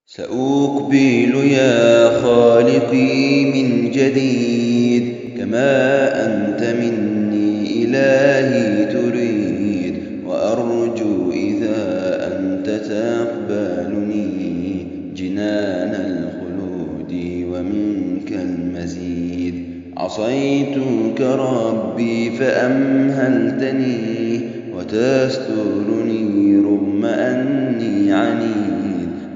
سأقبل يا خالقي من جديد كما أنت مني إلهي تريد، وأرجو إذا أنت تقبلني جنان الخلود ومنك المزيد. عصيتك ربي فأمهلتني وتسترني رغم أني عنيد،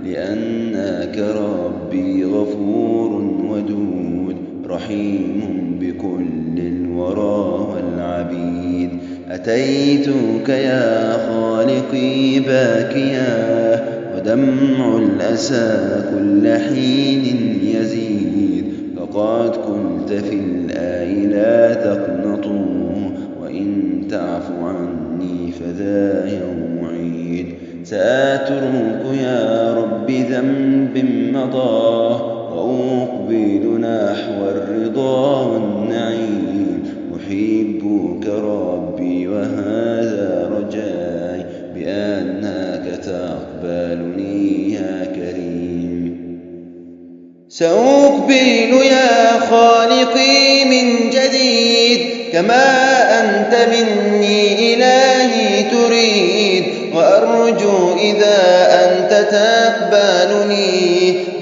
لأنك ربي غفور ودود رحيم بكل الورى والعبيد. أتيتك يا خالقي باكيا ودمع الأسى كل حين يزيد، فقد قلت في الآي لا تقنطوا وإن تعف عني فذا يوم عيد. سأترك يا رب ذنب مضى وأقبل نحو الرضا والنعيم. أحبك ربي وهذا رجاي بأنك تقبلني يا كريم. سأقبل يا خالقي من جديد كما أنت مني إلهي تريد، وأرجو إذا أنت تقبلني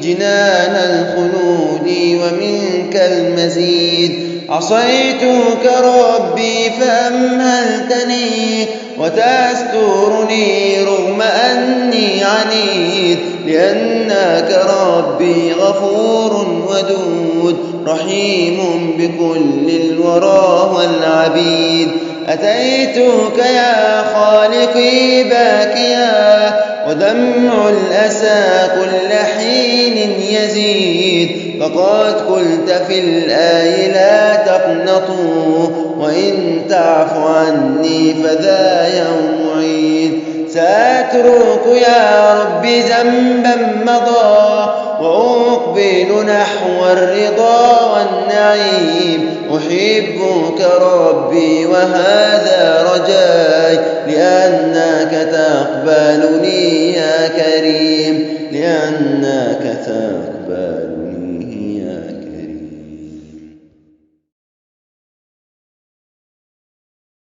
جنان الخلود ومنك المزيد. عصيتك ربي فأمهلتني وتسترني رغم أني عنيد، لأنك ربي غفور ودود رحيم بكل الورى والعبيد. أتيتك يا خالقي باكيا ودمع الأسى كل حين يزيد، فقد قلت في الآي لا تقنطوا وإن تعف عني فذا يوم عيد. سأترك يا ربي ذنبا مضى وأقبل نحو الرضا والنعيم. أحبك ربي وهذا رجاي لأنك تقبلني يا كريم، لأنك تقبل